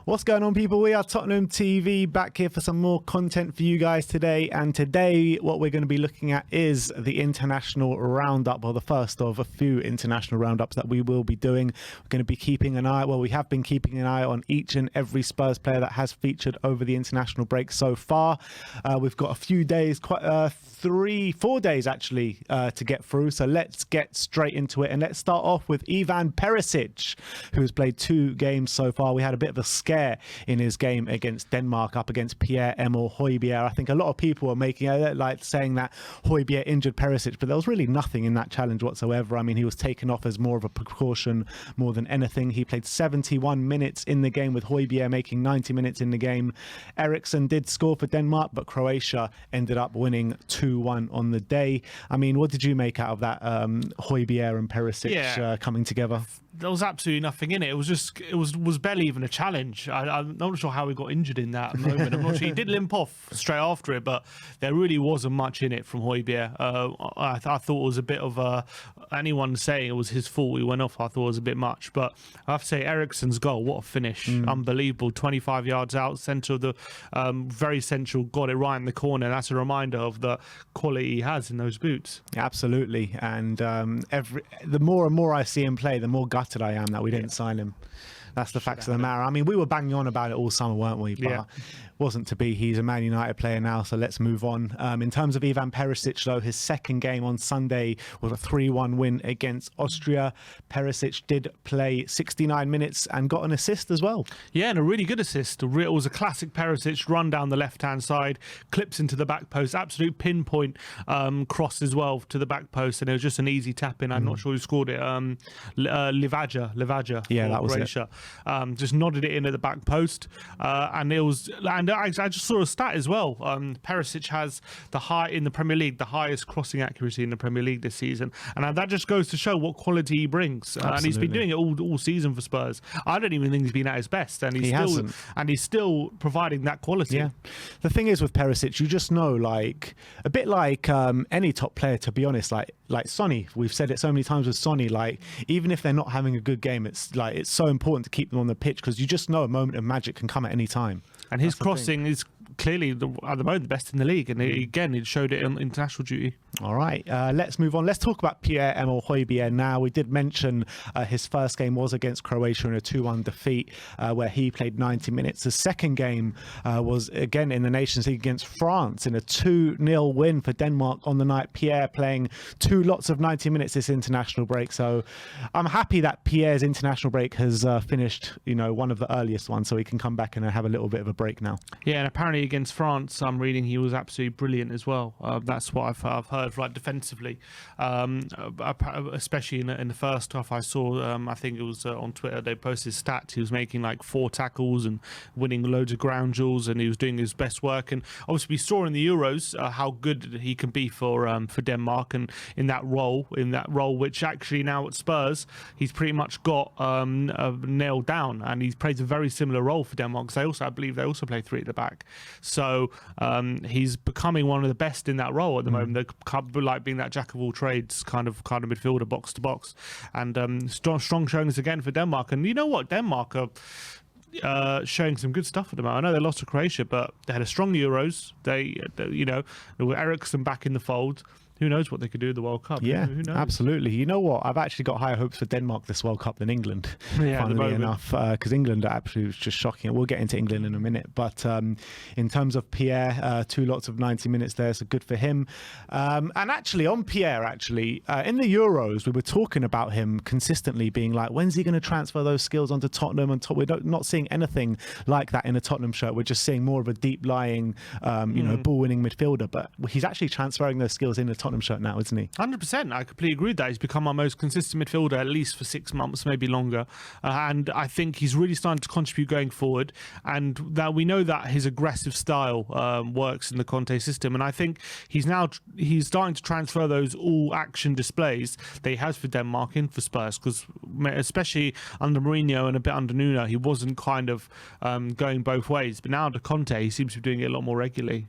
What's going on, people? We are Tottenham TV, back here for some more content for you guys today. And today what we're going to be looking at is the international roundup, or the first of a few international roundups that we will be doing. We're going to be keeping an eye, well, we have been keeping an eye on each and every Spurs player that has featured over the international break so far. We've got a few days, quite 4 days actually, to get through. So let's get straight into it. And let's start off with Ivan Perisic, who has played 2 games so far. We had a bit of a scare in his game against Denmark up against Pierre-Emile Hojbjerg. I think a lot of people were making like saying that Hojbjerg injured Perisic, but there was really nothing in that challenge whatsoever. I mean, he was taken off as more of a precaution more than anything. He played 71 minutes in the game, with Hojbjerg making 90 minutes in the game. Eriksen did score for Denmark, but Croatia ended up winning 2-1 on the day. I mean, what did you make out of that Hojbjerg and Perisic coming together? There was absolutely nothing in it. It was just, it was barely even a challenge. I'm not sure how he got injured in that moment. I'm not sure. He did limp off straight after it, but there really wasn't much in it from Hojbjerg. I thought it was a bit of anyone saying it was his fault he went off, I thought it was a bit much. But I have to say, Eriksen's goal, what a finish. Unbelievable. 25 yards out, centre of the very central, got it right in the corner. That's a reminder of the quality he has in those boots. Absolutely. And the more and more I see him play, the more gutted I am that we didn't sign him. That's the facts of the matter. I mean, we were banging on about it all summer, weren't we? But wasn't to be. He's a Man United player now, so let's move on. In terms of Ivan Perisic, though, his second game on Sunday was a 3-1 win against Austria. Perisic did play 69 minutes and got an assist as well. Yeah, and a really good assist. It was a classic Perisic run down the left-hand side, clips into the back post, absolute pinpoint cross as well to the back post, and it was just an easy tap in. I'm not sure who scored it. Livaja. Yeah, that was Croatia. Just nodded it in at the back post, and it was. And I just saw a stat as well. Perisic has in the Premier League the highest crossing accuracy in the Premier League this season, and that just goes to show what quality he brings. And he's been doing it all season for Spurs. I don't even think he's been at his best, and he's still providing that quality. Yeah, the thing is with Perisic, you just know, like a bit like any top player, to be honest, like Sonny. We've said it so many times with Sonny. Like, even if they're not having a good game, it's so important to keep them on the pitch, because you just know a moment of magic can come at any time. And his crossing is clearly at the moment the best in the league, and again it showed it in international duty. All right, let's move on. Let's talk about Pierre-Emile Hojbjerg now. We did mention his first game was against Croatia in a 2-1 defeat, where he played 90 minutes. The second game was again in the Nations League against France in a 2-0 win for Denmark on the night. Pierre playing 2 lots of 90 minutes this international break. So I'm happy that Pierre's international break has finished, one of the earliest ones, so he can come back and have a little bit of a break now. Yeah, and apparently against France, I'm reading he was absolutely brilliant as well. That's what I've heard, like defensively, especially in the first half. I saw, I think it was on Twitter, they posted stats. He was making like 4 tackles and winning loads of ground duels, and he was doing his best work. And obviously, we saw in the Euros how good he can be for Denmark, and in that role, which actually now at Spurs he's pretty much got nailed down, and he plays a very similar role for Denmark. Because I believe they also play 3 at the back. So he's becoming one of the best in that role at the moment. They're like being that jack of all trades kind of midfielder, box to box, and strong showings again for Denmark. And you know what, Denmark are showing some good stuff at the moment. I know they lost to Croatia, but they had a strong Euros. They there were Eriksen back in the fold. Who knows what they could do in the World Cup? Yeah, who knows? Absolutely. You know what? I've actually got higher hopes for Denmark this World Cup than England, funnily enough, because England actually was just shocking. We'll get into England in a minute. But in terms of Pierre, 2 lots of 90 minutes there, so good for him. And actually, on Pierre, in the Euros, we were talking about him consistently being like, when's he going to transfer those skills onto Tottenham? And we're not seeing anything like that in a Tottenham shirt. We're just seeing more of a deep-lying, ball-winning midfielder. But he's actually transferring those skills into Tottenham shirt now, isn't he? 100%. I completely agree with that. He's become our most consistent midfielder, at least for 6 months, maybe longer. And I think he's really starting to contribute going forward. And that we know that his aggressive style works in the Conte system. And I think he's starting to transfer those all-action displays that he has for Denmark in for Spurs, because especially under Mourinho and a bit under Nuno, he wasn't kind of going both ways. But now under Conte, he seems to be doing it a lot more regularly.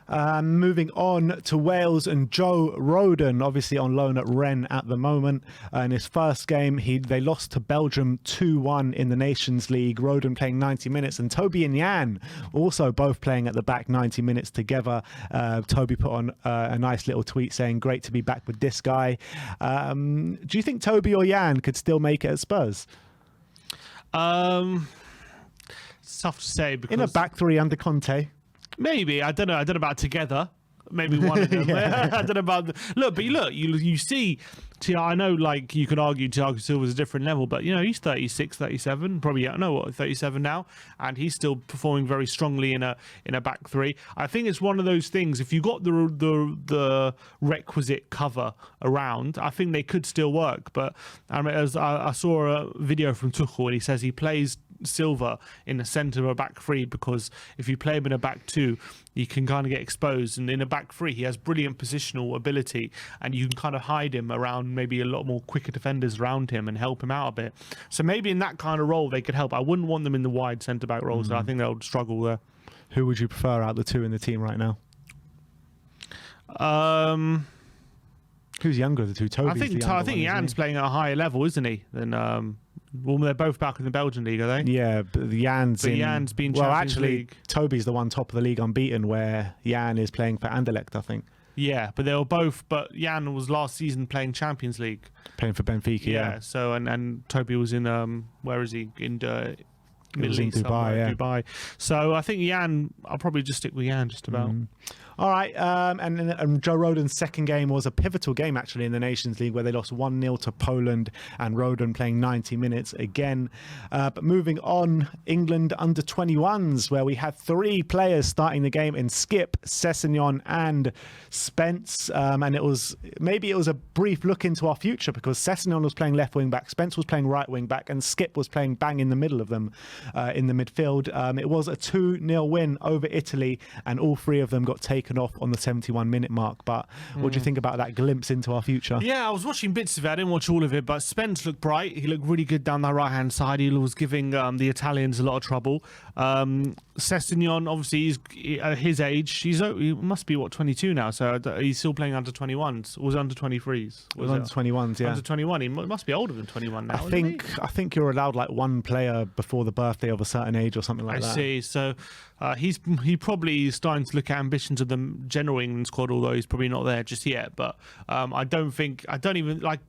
Moving on to Wales and Joe Rodon, obviously on loan at Rennes at the moment. In his first game, they lost to Belgium 2-1 in the Nations League. Rodon playing 90 minutes, and Toby and Jan also both playing at the back 90 minutes together. Toby put on a nice little tweet saying, "Great to be back with this guy." Do you think Toby or Jan could still make it at Spurs? It's tough to say because in a back three under Conte. Maybe. I don't know about together. Maybe one of them. I don't know about look, you see, I know, like, you could argue Thiago Silva's a different level, but he's 36, 37, probably 37 now, and he's still performing very strongly in a back three. I think it's one of those things. If you got the requisite cover around, I think they could still work. But I saw a video from Tuchel, and he says he plays Silva in the centre of a back three because if you play him in a back two, you can kind of get exposed, and in a back three he has brilliant positional ability, and you can kind of hide him around maybe a lot more quicker defenders around him and help him out a bit. So maybe in that kind of role they could help. I wouldn't want them in the wide centre back role, so I think they'll struggle there. Who would you prefer out of the two in the team right now? Who's younger of the two? Toby's I think Jan's playing at a higher level, isn't he? Than well, they're both back in the Belgian league, are they? Yeah, but Jan's been Champions League. Toby's the one top of the league unbeaten, where Jan is playing for Anderlecht, I think. Yeah, but they were both. But Jan was last season playing Champions League, playing for Benfica. Yeah. So and Toby was in where is he in? Middle East, Dubai. So I think Jan, I'll probably just stick with Jan just about. All right, and Joe Rodon's second game was a pivotal game actually in the Nations League, where they lost 1-0 to Poland, and Rodon playing 90 minutes again. But moving on, England under 21s, where we had three players starting the game in Skip, Sessegnon and Spence, and it was a brief look into our future, because Sessegnon was playing left wing back, Spence was playing right wing back, and Skip was playing bang in the middle of them in the midfield. It was a 2-0 win over Italy, and all three of them got taken off on the 71-minute mark. But what do you think about that glimpse into our future? Yeah, I was watching bits of it. I didn't watch all of it, but Spence looked bright. He looked really good down that right-hand side. He was giving the Italians a lot of trouble. Sessegnon, obviously, he's at his age. He must be, 22 now, so he's still playing under 21s. Or was it under 23s? It was under 21s, yeah. Under 21. He must be older than 21 now. I think you're allowed like one player before the birthday of a certain age or something like that. I see. So he probably is starting to look at ambitions of the general England squad, although he's probably not there just yet. But I don't even like.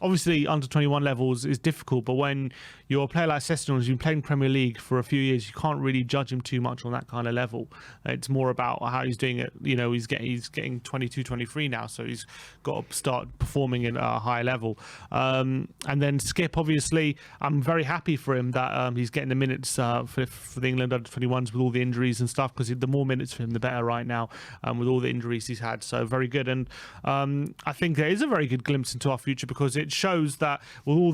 Obviously, under 21 levels is difficult, but when you're a player like Sessegnon who's been playing Premier League for a few years, you can't really judge him too much on that kind of level. It's more about how he's doing it. He's getting 22, 23 now, so he's got to start performing at a high level. And then Skip, obviously, I'm very happy for him that he's getting the minutes for the England under 21s with all the injuries and stuff, because the more minutes for him, the better right now, with all the injuries he's had. So very good. And I think there is a very good glimpse into our future, because it shows that with all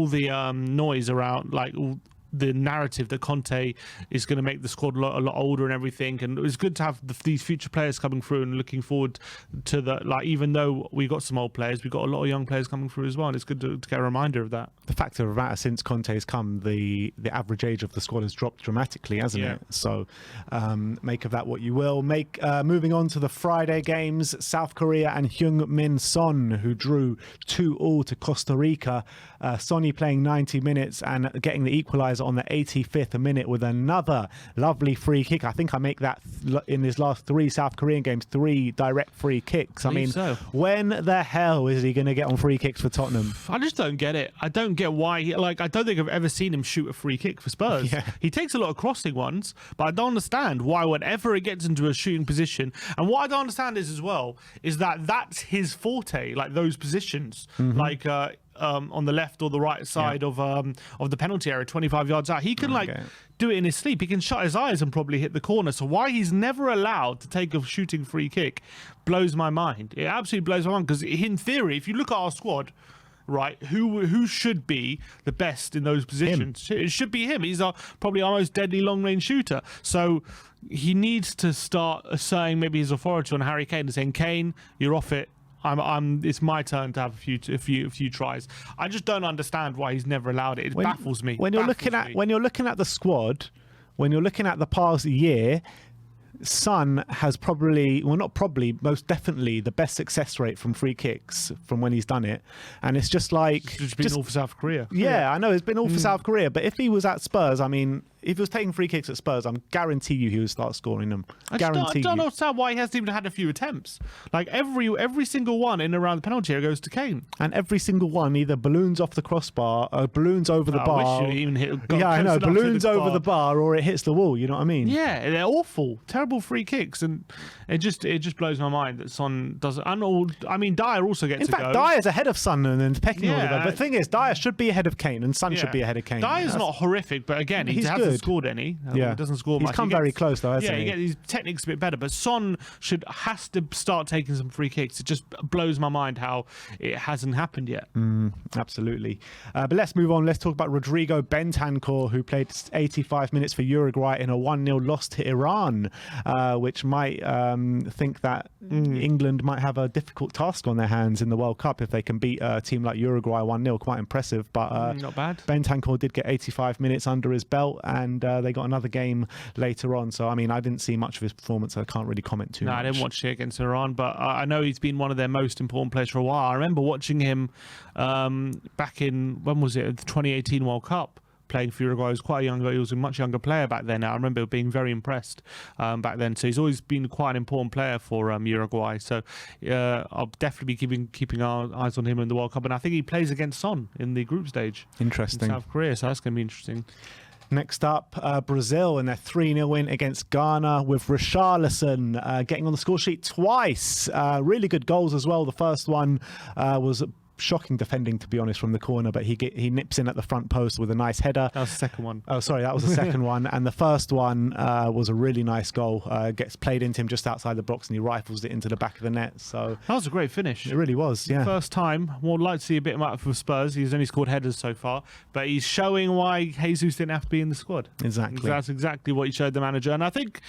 the noise around, like all the narrative that Conte is going to make the squad a lot older and everything, and it's good to have these future players coming through, and looking forward to the, like, even though we got some old players, we got a lot of young players coming through as well, and it's good to get a reminder of that. The fact of the matter, since Conte's come, the average age of the squad has dropped dramatically, hasn't it? So make of that what you will. Moving on to the Friday games, South Korea and Heung-Min Son, who drew 2-2 to Costa Rica. Sonny playing 90 minutes and getting the equaliser on the 85th minute with another lovely free kick. I think I make that in his last three South Korean games, 3 direct free kicks. I mean, when the hell is he going to get on free kicks for Tottenham? I just don't get it. I don't get why. I don't think I've ever seen him shoot a free kick for Spurs. Yeah. He takes a lot of crossing ones, but I don't understand why whenever it gets into a shooting position. And what I don't understand is as well is that that's his forte, like those positions, like on the left or the right side of the penalty area, 25 yards out. He can do it in his sleep. He can shut his eyes and probably hit the corner. So why he's never allowed to take a shooting free kick blows my mind. It absolutely blows my mind, because in theory, if you look at our squad, right, who should be the best in those positions? It should be him. He's probably our most deadly long-range shooter. So he needs to start asserting maybe his authority on Harry Kane and saying, Kane, you're off it. It's my turn to have a few tries. I just don't understand why he's never allowed it. It baffles me. When you're looking at the squad, when you're looking at the past year, Son has probably, well, not probably, most definitely the best success rate from free kicks from when he's done it. And it's just like... It's been all for South Korea. Yeah, I know. It's been all for South Korea. But if he was at Spurs, I mean, if he was taking free kicks at Spurs, I'm guarantee you he would start scoring them. I don't understand why he hasn't even had a few attempts. Like every single one in and around the penalty area goes to Kane. And every single one either balloons off the crossbar, or balloons over the bar. I wish you even hit. Yeah, I know. Balloons over the bar, or it hits the wall. You know what I mean? Yeah, they're awful, terrible free kicks, and it just blows my mind that Son doesn't. I mean, Dyer also gets. In fact, Dyer's ahead of Son and then pecking order. But the thing is, Dyer should be ahead of Kane, and Son should be ahead of Kane. Dyer's not horrific, but again, he hasn't scored any. He doesn't score much. He's come very close though, hasn't he? Yeah, his technique's a bit better, but Son has to start taking some free kicks. It just blows my mind how it hasn't happened yet. Absolutely. But let's move on. Let's talk about Rodrigo Bentancur, who played 85 minutes for Uruguay in a 1-0 loss to Iran, which might think that England might have a difficult task on their hands in the World Cup if they can beat a team like Uruguay 1-0. Quite impressive. But not bad. Bentancur did get 85 minutes under his belt, and they got another game later on. So, I mean, I didn't see much of his performance, so I can't really comment too much. I didn't watch it against Iran, but I know he's been one of their most important players for a while. I remember watching him back in, when was it, the 2018 World Cup, playing for Uruguay. He was a much younger player back then. I remember being very impressed back then. So he's always been quite an important player for Uruguay. So I'll definitely be keeping our eyes on him in the World Cup. And I think he plays against Son in the group stage. Interesting. In South Korea, so that's going to be interesting. Next up, Brazil and their 3-0 win against Ghana with Richarlison getting on the score sheet twice. Really good goals as well. The first one was shocking defending, to be honest, from the corner, but he nips in at the front post with a nice header. That was the second one. Oh, sorry, that was the second one. And the first one was a really nice goal. Gets played into him just outside the box and he rifles it into the back of the net. So that was a great finish. It really was, yeah. First time. Would like to see a bit more for Spurs. He's only scored headers so far, but he's showing why Jesus didn't have to be in the squad. Exactly. That's exactly what he showed the manager. And I think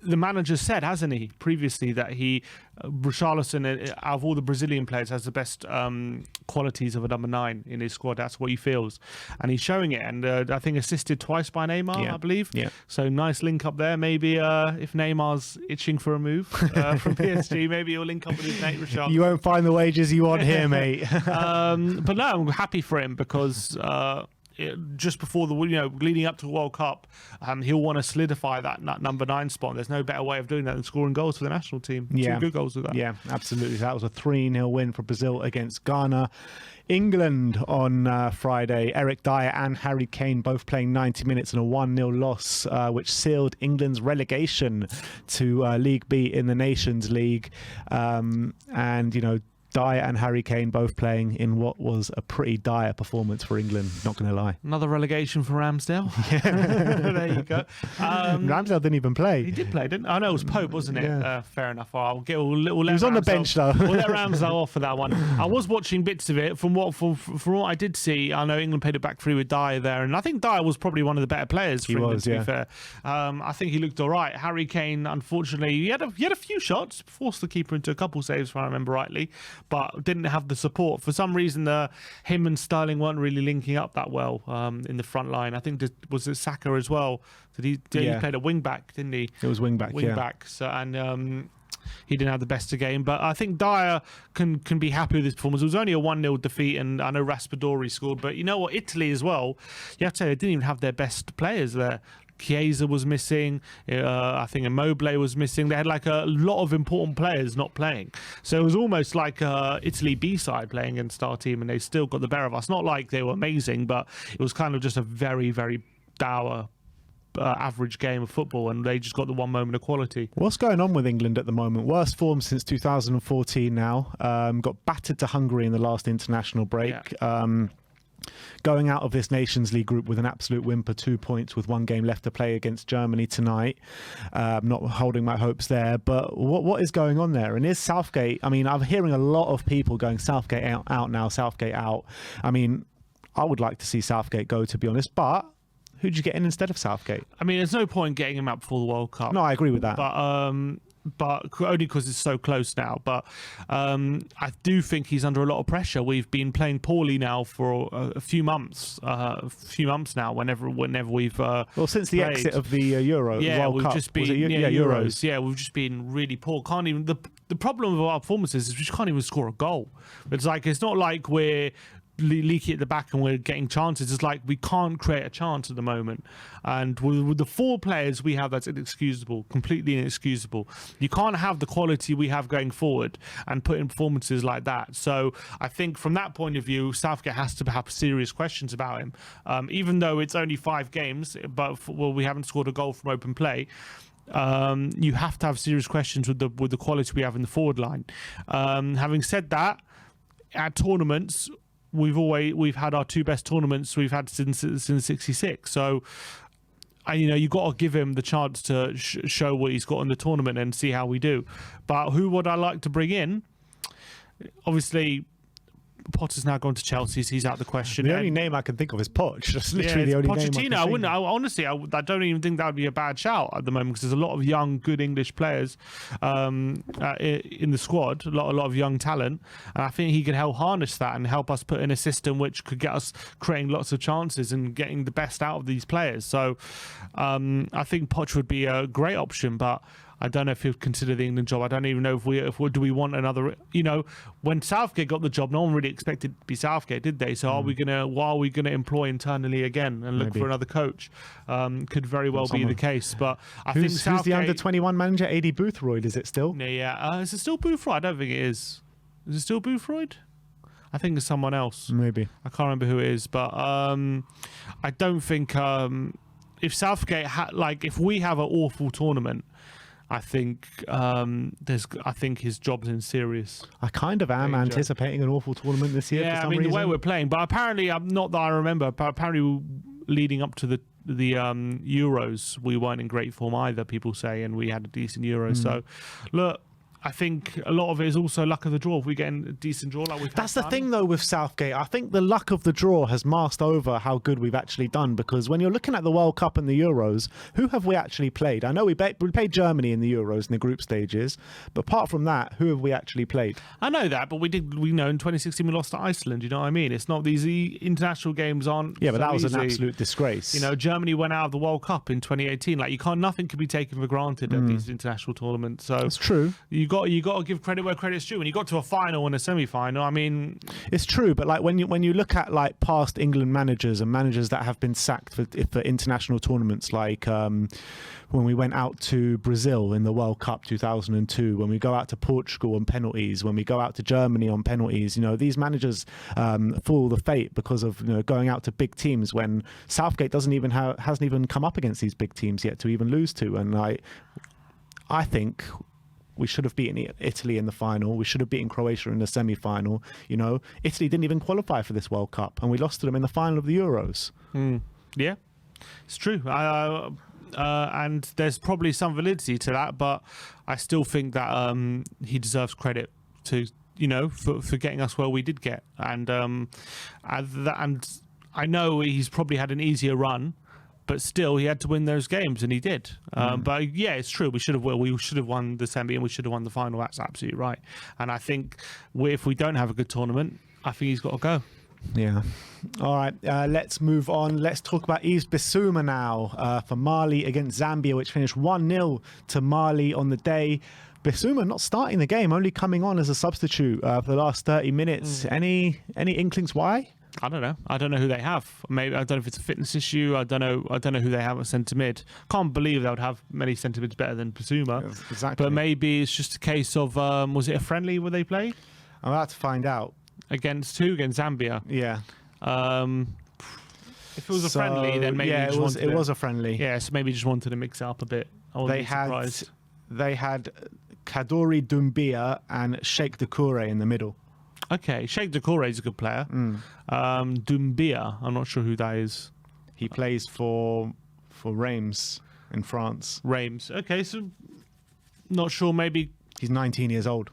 the manager said, hasn't he, previously, that Richarlison, out of all the Brazilian players, has the best qualities of a number 9 in his squad. That's what he feels, and he's showing it. And I think assisted twice by Neymar, I believe. Yeah. So nice link up there. Maybe if Neymar's itching for a move from PSG, maybe he'll link up with his mate Richarlison. You won't find the wages you want here, mate. But no, I'm happy for him because. Just before leading up to the World Cup, he'll want to solidify that number 9 spot. There's no better way of doing that than scoring goals for the national team. Yeah. 2 good goals with that. Yeah, absolutely. That was a 3-0 win for Brazil against Ghana. England on Friday. Eric Dyer and Harry Kane both playing 90 minutes in a 1-0 loss, which sealed England's relegation to League B in the Nations League. And, Dyer and Harry Kane both playing in what was a pretty dire performance for England, not going to lie. Another relegation for Ramsdale. Yeah. There you go. Ramsdale didn't even play. He did play, didn't he? I know it was Pope, wasn't it? Yeah. Fair enough. He was on the bench, though. We'll let Ramsdale off for that one. I was watching bits of it. From what I did see, I know England played it back 3 with Dyer there, and I think Dyer was probably one of the better players for England, to be fair. I think he looked all right. Harry Kane, unfortunately, he had a few shots, forced the keeper into a couple saves, if I remember rightly, but didn't have the support. For some reason, him and Sterling weren't really linking up that well in the front line. I think was it Saka as well. He played a wing back, didn't he? It was wing back. So, and he didn't have the best of game. But I think Dyer can be happy with his performance. It was only a 1-0 defeat, and I know Raspadori scored. But you know what? Italy as well, you have to say they didn't even have their best players there. Chiesa was missing. I think Immobile was missing. They had like a lot of important players not playing. So it was almost like Italy B-side playing against our team, and they still got the better of us. Not like they were amazing, but it was kind of just a very, very dour average game of football, and they just got the one moment of quality. What's going on with England at the moment? Worst form since 2014 now. Got battered to Hungary in the last international break. Yeah. Going out of this Nations League group with an absolute whimper, 2 points with 1 game left to play against Germany tonight. Not holding my hopes there, but what is going on there? And is Southgate, I mean, I'm hearing a lot of people going Southgate out now, Southgate out. I mean, I would like to see Southgate go, to be honest, but who'd you get in instead of Southgate? I mean, there's no point getting him out before the World Cup. No, I agree with that. But but only because it's so close now. But I do think he's under a lot of pressure. We've been playing poorly now for a few months now. Whenever we've since the played. exit of the Euro, World we've Cup, just been Euros. Yeah, we've just been really poor. Can't even the problem with our performances is we just can't even score a goal. It's not like we're leaky at the back and we're getting chances. It's like we can't create a chance at the moment, and with the 4 players we have, that's inexcusable, completely inexcusable. You can't have the quality we have going forward and put in performances like that. So I think from that point of view, Southgate has to have serious questions about him, even though it's only 5 games, but we haven't scored a goal from open play. You have to have serious questions with the quality we have in the forward line. Having said that, at tournaments, we've had our 2 best tournaments we've had since '66. So, you got to give him the chance to show what he's got in the tournament and see how we do. But who would I like to bring in? Obviously, Potter's now gone to Chelsea, so he's out of the question. The only name I can think of is Poch. That's literally the only name I can honestly, I don't even think that would be a bad shout at the moment, because there's a lot of young, good English players in the squad, a lot of young talent, and I think he could help harness that and help us put in a system which could get us creating lots of chances and getting the best out of these players. So I think Poch would be a great option, but I don't know if he'll consider the England job. I don't even know if we want another. When Southgate got the job, no one really expected it to be Southgate, did they? So what are we gonna employ internally again and look for another coach? Could very well be the case. But I think Southgate, who's the under-21 manager? AD Boothroyd, is it still? Yeah. Is it still Boothroyd? I don't think it is. Is it still Boothroyd? I think it's someone else. Maybe. I can't remember who it is, but I don't think if Southgate if we have an awful tournament, I think his job's in serious. I kind of am danger. Anticipating an awful tournament this year. Yeah, for some reason. The way we're playing, but apparently, not that I remember, but apparently leading up to the Euros, we weren't in great form either. People say, and we had a decent Euro. So, look. I think a lot of it is also luck of the draw. If we get a decent draw like we've had. That's the thing, though, with Southgate. I think the luck of the draw has masked over how good we've actually done, because when you're looking at the World Cup and the Euros, who have we actually played? I know we played Germany in the Euros in the group stages, but apart from that, who have we actually played? I know that, but we know in 2016 we lost to Iceland. You know what I mean? It's not these international games aren't. Yeah, but so that was easy. an absolute disgrace. Germany went out of the World Cup in 2018. Nothing can be taken for granted at these international tournaments. So it's true. You got to give credit where credit's due. When you got to a final and a semi-final, I mean, it's true. But when you look at past England managers and managers that have been sacked for international tournaments, when we went out to Brazil in the World Cup 2002, when we go out to Portugal on penalties, when we go out to Germany on penalties, these managers fall the fate because of going out to big teams when Southgate hasn't even come up against these big teams yet to even lose to. And I think we should have beaten Italy in the final. We should have beaten Croatia in the semi-final. Italy didn't even qualify for this World Cup, and we lost to them in the final of the Euros. Yeah, it's true. And there's probably some validity to that, but I still think that he deserves credit to for getting us where we did get, and I know he's probably had an easier run. But still, he had to win those games, and he did. But yeah, it's true. We should have won the semi, and we should have won the final. That's absolutely right. And I think if we don't have a good tournament, I think he's got to go. Yeah. All right. Let's move on. Let's talk about Yves Bissouma now for Mali against Zambia, which finished 1-0 to Mali on the day. Bissouma not starting the game, only coming on as a substitute for the last 30 minutes. Any inklings why? I don't know. I don't know who they have. Maybe I don't know if it's a fitness issue. I don't know who they have at centre mid. Can't believe they would have many centre mids better than Bissouma. Exactly. But maybe it's just a case of was it a friendly where they played? I'm about to find out. Against Zambia. Yeah. If it was a friendly, then maybe it was a friendly. Yeah, so maybe just wanted to mix it up a bit. They had Kadori Doumbia and Sheikh Doucouré in the middle. Okay, Sheikh Doucouré is a good player. Doumbia, I'm not sure who that is. He plays for Reims in France. Reims. Okay, so not sure. Maybe he's 19 years old.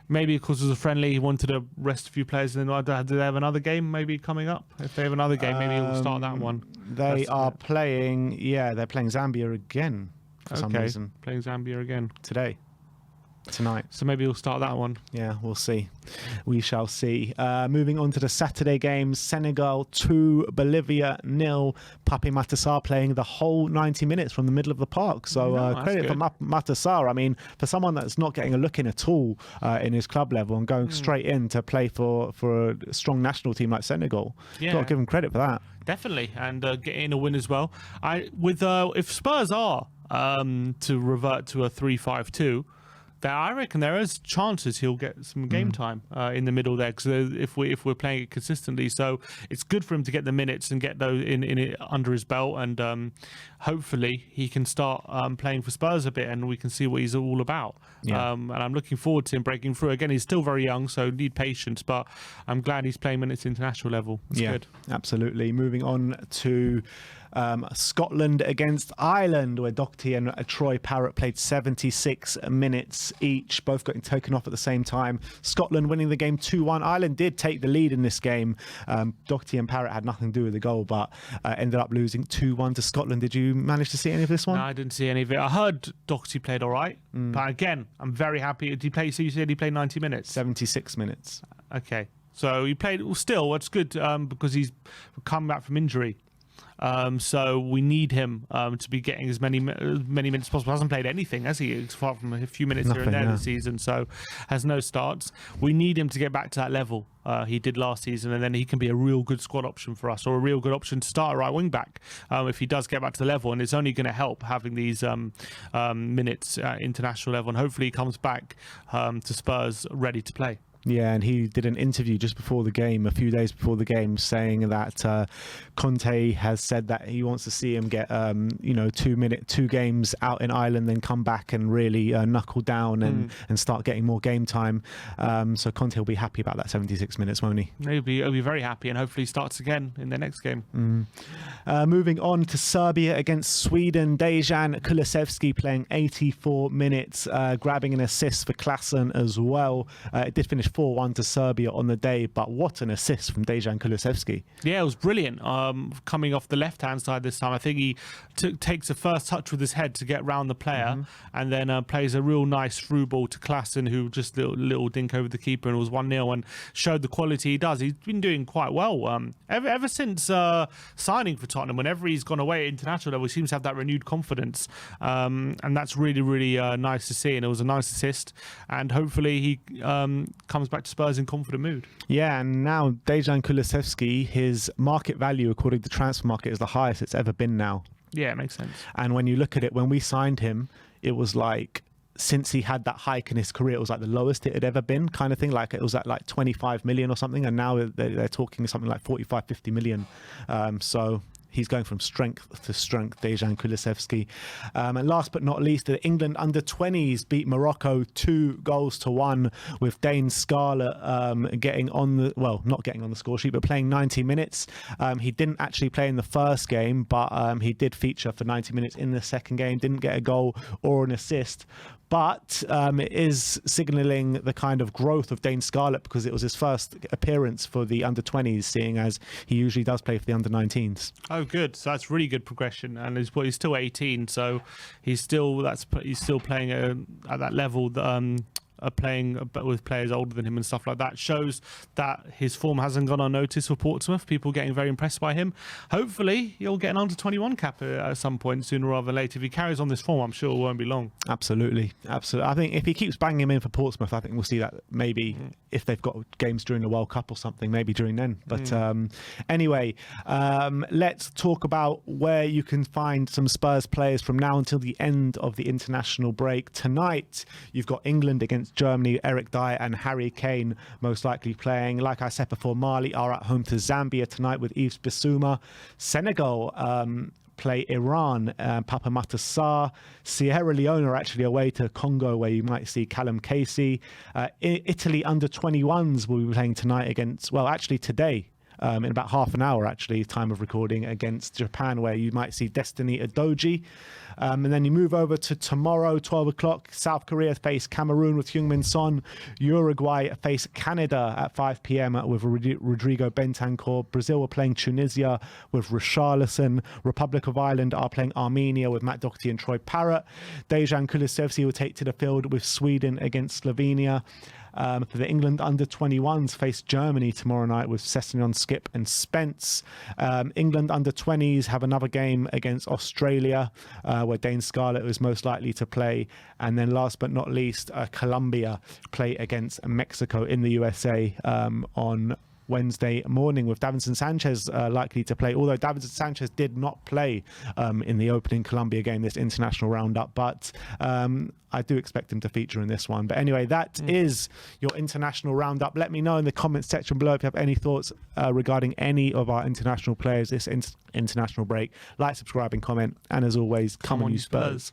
Maybe because it was a friendly, he wanted to rest a few players. And then do they have another game maybe coming up? If they have another game, maybe he'll start that one. They're playing Zambia again for some reason. Playing Zambia again today. tonight. So maybe he'll start that one. Yeah, we'll see. We shall see. Moving on to the Saturday games, Senegal 2, Bolivia 0. Pierre-Emile Hojbjerg playing the whole 90 minutes from the middle of the park. So credit for Hojbjerg. I mean, for someone that's not getting a look in at all in his club level and going straight in to play for a strong national team like Senegal, got to give him credit for that. Definitely, and getting a win as well. If Spurs are to revert to a 3-5-2, then I reckon there is chances he'll get some game time in the middle there, because if we're playing it consistently, so it's good for him to get the minutes and get those in it under his belt, and hopefully he can start playing for Spurs a bit, and we can see what he's all about. And I'm looking forward to him breaking through. Again, he's still very young, so need patience, but I'm glad he's playing minutes international level. It's good. Absolutely. Moving on to Scotland against Ireland, where Doherty and Troy Parrott played 76 minutes each, both getting taken off at the same time. Scotland winning the game 2-1. Ireland did take the lead in this game. Doherty and Parrott had nothing to do with the goal, but ended up losing 2-1 to Scotland. Did you manage to see any of this one? No, I didn't see any of it. I heard Doherty played all right, but again, I'm very happy. Did he play? So you said he played 90 minutes? 76 minutes. Okay. So he played, still, it's good because he's come back from injury. So we need him to be getting as many minutes as possible. Hasn't played anything, has he? Apart from a few minutes here and there this season, so has no starts. We need him to get back to that level he did last season, and then he can be a real good squad option for us, or a real good option to start a right wing back if he does get back to the level. And it's only going to help having these minutes at international level, and hopefully he comes back to Spurs ready to play. Yeah, and he did an interview just before the game, a few days before the game, saying that Conte has said that he wants to see him get 2 games out in Ireland, then come back and really knuckle down and start getting more game time. So Conte will be happy about that 76 minutes, won't he? He'll be very happy, and hopefully starts again in the next game. Moving on to Serbia against Sweden, Dejan Kulusevski playing 84 minutes, grabbing an assist for Klassen as well. It did finish 4-1 to Serbia on the day, but what an assist from Dejan Kulusevski. Yeah, it was brilliant. Coming off the left-hand side this time, I think he takes a first touch with his head to get round the player, and then plays a real nice through ball to Klassen, who just little dink over the keeper, and it was 1-0, and showed the quality he does. He's been doing quite well ever since signing for Tottenham. Whenever he's gone away at international level, he seems to have that renewed confidence, and that's really, really nice to see. And it was a nice assist, and hopefully he comes back to Spurs in confident mood. Yeah, and now Dejan Kulusevski, his market value according to Transfer Market is the highest it's ever been now. Yeah, it makes sense. And when you look at it, when we signed him, it was like, since he had that hike in his career, it was like the lowest it had ever been, kind of thing. Like it was at like 25 million or something, and now they're talking something like 45, 50 million. So he's going from strength to strength, Dejan Kulusevski. And last but not least, the England under-20s beat Morocco 2-1 with Dane Scarlett getting on the, well, not getting on the score sheet, but playing 90 minutes. He didn't actually play in the first game, but he did feature for 90 minutes in the second game, didn't get a goal or an assist. But it is signalling the kind of growth of Dane Scarlett, because it was his first appearance for the under-20s, seeing as he usually does play for the under-19s. Oh, good. So that's really good progression. And he's still 18, so he's still playing at that level. Playing with players older than him and stuff like that shows that his form hasn't gone unnoticed for Portsmouth. People getting very impressed by him. Hopefully he'll get an under-21 cap at some point sooner rather than later. If he carries on this form, I'm sure it won't be long. Absolutely. I think if he keeps banging him in for Portsmouth, I think we'll see that maybe if they've got games during the World Cup or something, maybe during then. But anyway, let's talk about where you can find some Spurs players from now until the end of the international break. Tonight you've got England against Germany, Eric Dyer and Harry Kane most likely playing. Like I said before, Mali are at home to Zambia tonight with Yves Bissouma. Senegal play Iran, Pierre-Emile Sarr. Sierra Leone are actually away to Congo, where you might see Callum Casey. Italy under-21s will be playing tonight against, well, actually today, in about half an hour, actually, time of recording, against Japan, where you might see Destiny Udogie. And then you move over to tomorrow, 12 o'clock. South Korea face Cameroon with Heung-Min Son. Uruguay face Canada at 5 p.m. with Rodrigo Bentancur. Brazil are playing Tunisia with Richarlison. Republic of Ireland are playing Armenia with Matt Doherty and Troy Parrott. Dejan Kulusevski will take to the field with Sweden against Slovenia. For the England under-21s, face Germany tomorrow night with Sessegnon, Skip and Spence. England under-20s have another game against Australia, where Dane Scarlett is most likely to play. And then last but not least, Colombia play against Mexico in the USA on Wednesday morning, with Davinson Sanchez likely to play, although Davinson Sanchez did not play in the opening Colombia game, this international roundup, but I do expect him to feature in this one. But anyway, that is your international roundup. Let me know in the comments section below if you have any thoughts regarding any of our international players this international break. Like, subscribe and comment, and as always, come on you Spurs.